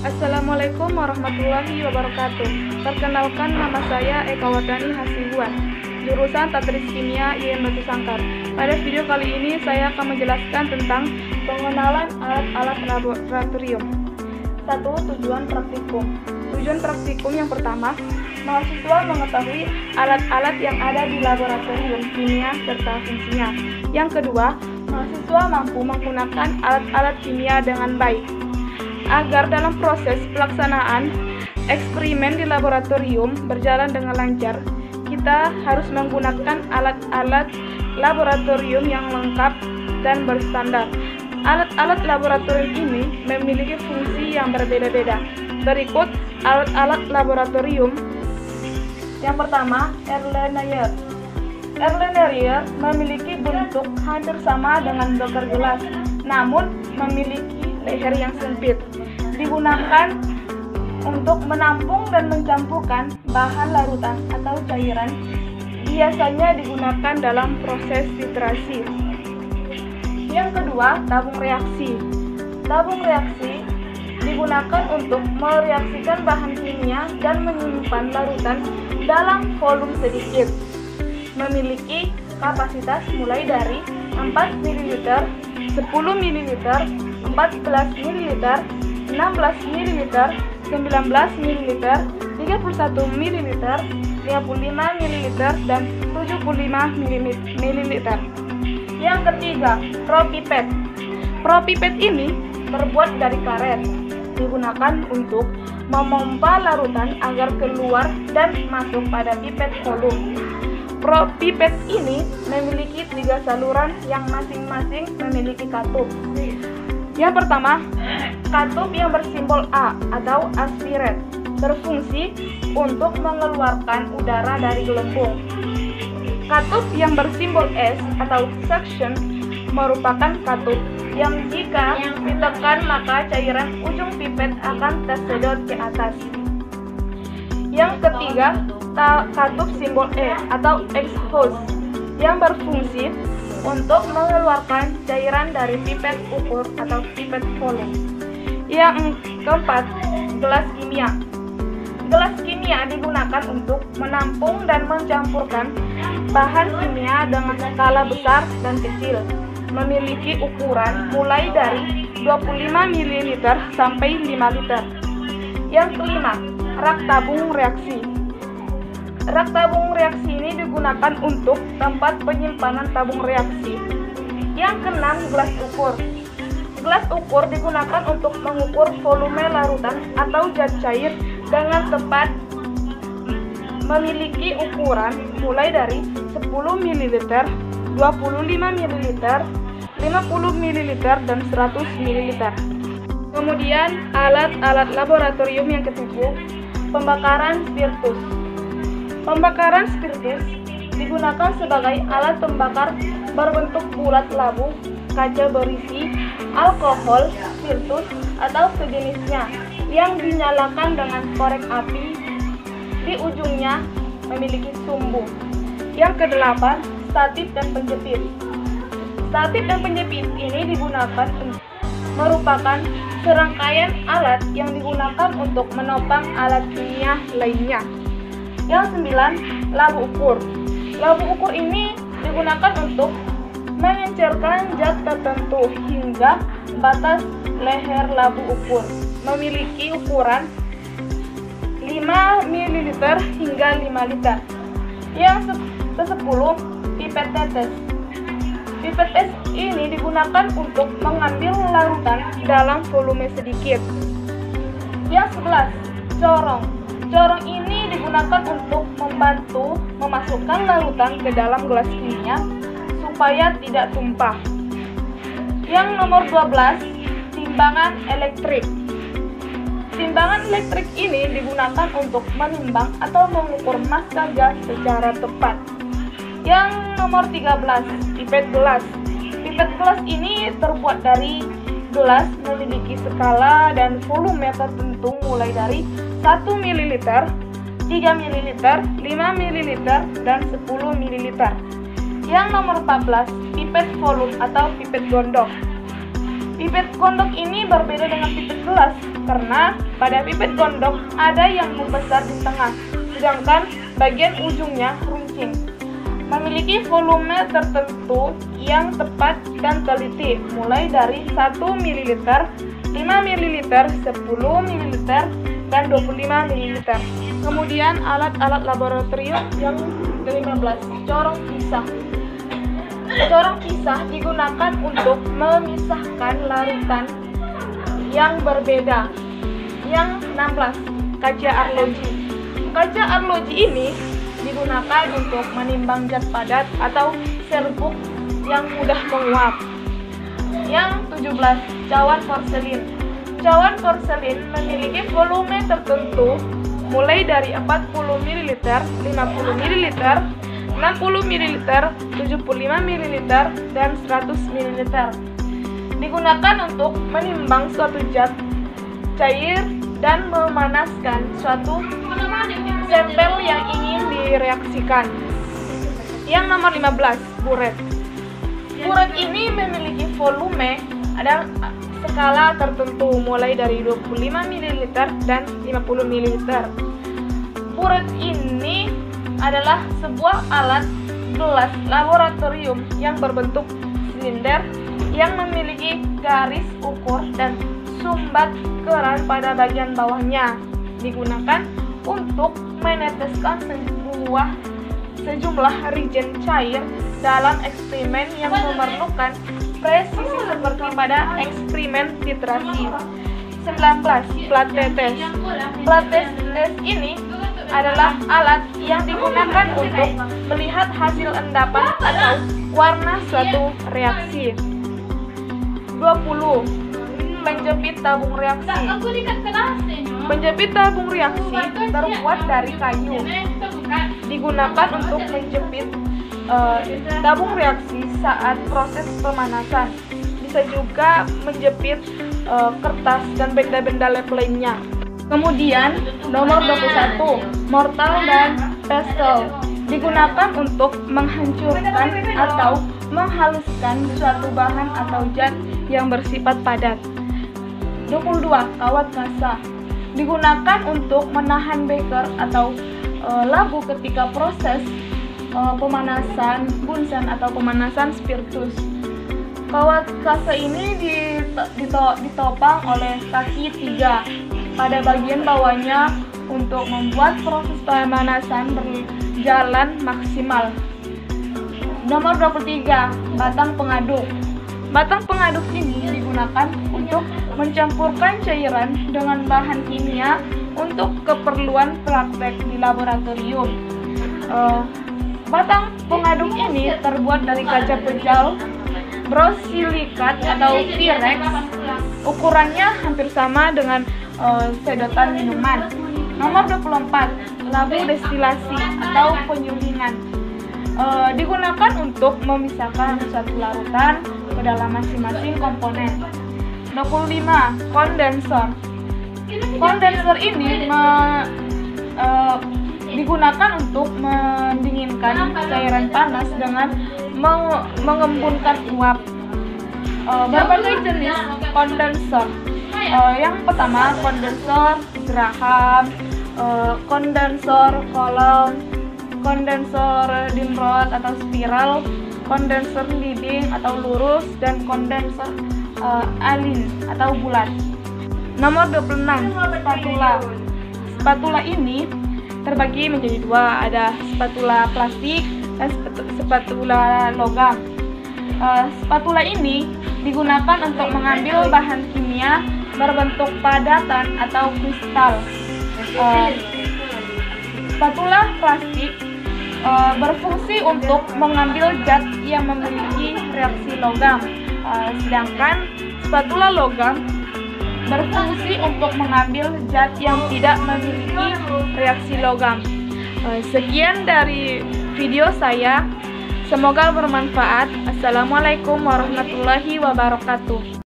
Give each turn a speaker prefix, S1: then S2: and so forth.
S1: Assalamualaikum warahmatullahi wabarakatuh. Perkenalkan, nama saya Eka Wardani Hasibuan, jurusan Tadris Kimia IAIN Batu Sangkar. Pada video kali ini saya akan menjelaskan tentang pengenalan alat-alat laboratorium. 1. Tujuan praktikum. Tujuan praktikum yang pertama, mahasiswa mengetahui alat-alat yang ada di laboratorium kimia serta fungsinya. Yang kedua, mahasiswa mampu menggunakan alat-alat kimia dengan baik. Agar dalam proses pelaksanaan eksperimen di laboratorium berjalan dengan lancar, kita harus menggunakan alat-alat laboratorium yang lengkap dan berstandar. Alat-alat laboratorium ini memiliki fungsi yang berbeda-beda. Berikut alat-alat laboratorium. Yang pertama, Erlenmeyer. Erlenmeyer memiliki bentuk hampir sama dengan beker gelas, namun memiliki leher yang sempit. Digunakan untuk menampung dan mencampurkan bahan larutan atau cairan. Biasanya digunakan dalam proses filtrasi. Yang kedua, tabung reaksi. Tabung reaksi digunakan untuk mereaksikan bahan kimia dan menyimpan larutan dalam volume sedikit. Memiliki kapasitas mulai dari 4 ml, 10 ml, 14 ml, 16 ml, 19 ml, 31 ml, 55 ml, dan 75 ml. Yang ketiga, propipet. Propipet ini terbuat dari karet. Digunakan untuk memompa larutan agar keluar dan masuk pada pipet volume. Propipet ini memiliki 3 saluran yang masing-masing memiliki katup. Yang pertama, katup yang bersimbol A atau aspirate berfungsi untuk mengeluarkan udara dari gelembung. Katup yang bersimbol S atau suction merupakan katup yang jika ditekan maka cairan ujung pipet akan tersedot ke atas. Yang ketiga, katup simbol E atau exhaust yang berfungsi untuk mengeluarkan cairan dari pipet ukur atau pipet volume. Yang keempat, gelas kimia. Gelas kimia digunakan untuk menampung dan mencampurkan bahan kimia dengan skala besar dan kecil. Memiliki ukuran mulai dari 25 ml sampai 5 liter. Yang kelima, rak tabung reaksi. Rak tabung reaksi ini digunakan untuk tempat penyimpanan tabung reaksi. Yang keenam, gelas ukur. Gelas ukur digunakan untuk mengukur volume larutan atau zat cair dengan tepat. Memiliki ukuran mulai dari 10 ml, 25 ml, 50 ml, dan 100 ml. Kemudian alat-alat laboratorium yang ketujuh, pembakaran spiritus. Pembakaran spiritus digunakan sebagai alat pembakar berbentuk bulat labu, kaca berisi alkohol, spiritus, atau sejenisnya yang dinyalakan dengan korek api. Di ujungnya memiliki sumbu. Yang kedelapan, statif dan penjepit. Statif dan penjepit ini digunakan merupakan serangkaian alat yang digunakan untuk menopang alat kimia lainnya. Yang 9, labu ukur. Labu ukur ini digunakan untuk mengencerkan zat tertentu hingga batas leher labu ukur. Memiliki ukuran 5 ml hingga 5 liter. Yang ke-10, pipet tetes. Pipet tetes ini digunakan untuk mengambil larutan dalam volume sedikit. Yang 11, corong. Corong ini digunakan untuk membantu memasukkan larutan ke dalam gelas kimia supaya tidak tumpah. Yang nomor 12, timbangan elektrik. Timbangan elektrik ini digunakan untuk menimbang atau mengukur massa gas secara tepat. Yang nomor 13, pipet gelas. Pipet gelas ini terbuat dari gelas memiliki skala dan volume tertentu mulai dari 1 ml, 3 ml, 5 ml, dan 10 ml. Yang nomor 14, pipet volume atau pipet gondok. Pipet gondok ini berbeda dengan pipet gelas. karena pada pipet gondok ada yang membesar di tengah, sedangkan bagian ujungnya runcing. Memiliki volume tertentu yang tepat dan teliti, mulai dari 1 ml, 5 ml, 10 ml, dan 25 ml. Kemudian alat-alat laboratorium yang ke-15, corong pisah. Corong pisah digunakan untuk memisahkan larutan yang berbeda. Yang 16, kaca arloji. Kaca arloji ini digunakan untuk menimbang zat padat atau serbuk yang mudah menguap. Yang 17, cawan porselin. Cawan porselin memiliki volume tertentu mulai dari 40 ml, 50 ml, 60 ml, 75 ml, dan 100 ml. Digunakan untuk menimbang suatu zat cair dan memanaskan suatu sampel yang ingin direaksikan. Yang nomor 15, buret. Buret ini memiliki volume ada skala tertentu mulai dari 25 ml dan 50 ml. Buret ini adalah sebuah alat gelas laboratorium yang berbentuk silinder yang memiliki garis ukur dan sumbat keran pada bagian bawahnya. Digunakan untuk meneteskan sejumlah reagen cair dalam eksperimen yang memerlukan presisi seperti pada eksperimen titrasi. 19, plat tetes. Plat tetes ini adalah alat yang digunakan untuk melihat hasil endapan atau warna suatu reaksi. 20, penjepit tabung reaksi. Penjepit tabung reaksi terbuat dari kayu. Digunakan untuk menjepit tabung reaksi saat proses pemanasan. Bisa juga menjepit kertas dan benda-benda lab lainnya. Kemudian nomor 21, mortar dan pestle. Digunakan untuk menghancurkan atau menghaluskan suatu bahan atau zat yang bersifat padat. 22, kawat kasa. Digunakan untuk menahan beker atau labu ketika proses pemanasan bunsen atau pemanasan spiritus. Kawat kasa ini ditopang oleh kaki 3 pada bagian bawahnya untuk membuat proses pemanasan berjalan maksimal. Nomor 23, batang pengaduk. Batang pengaduk ini digunakan untuk mencampurkan cairan dengan bahan kimia untuk keperluan praktek di laboratorium. Batang pengaduk ini terbuat dari kaca pejal, borosilikat atau pirex. Ukurannya hampir sama dengan sedotan minuman. Nomor 24, labu destilasi atau penyulingan. Digunakan untuk memisahkan suatu larutan ke dalam masing-masing komponen. 25, kondensor. Kondensor ini digunakan untuk mendinginkan cairan panas dengan mengembunkan uap. Berbagai jenis kondensor. Yang pertama, kondensor Graham, kondensor Coulomb, kondensor Dimrod atau spiral, kondensor leading atau lurus, dan kondensor Alin atau bulat. Nomor 26, spatula. Spatula ini terbagi menjadi dua, ada spatula plastik dan spatula logam. Spatula ini digunakan untuk mengambil bahan kimia berbentuk padatan atau kristal. Spatula plastik berfungsi untuk mengambil zat yang memiliki reaksi logam, sedangkan spatula logam berfungsi untuk mengambil zat yang tidak memiliki reaksi logam. Sekian dari video saya, semoga bermanfaat. Assalamualaikum warahmatullahi wabarakatuh.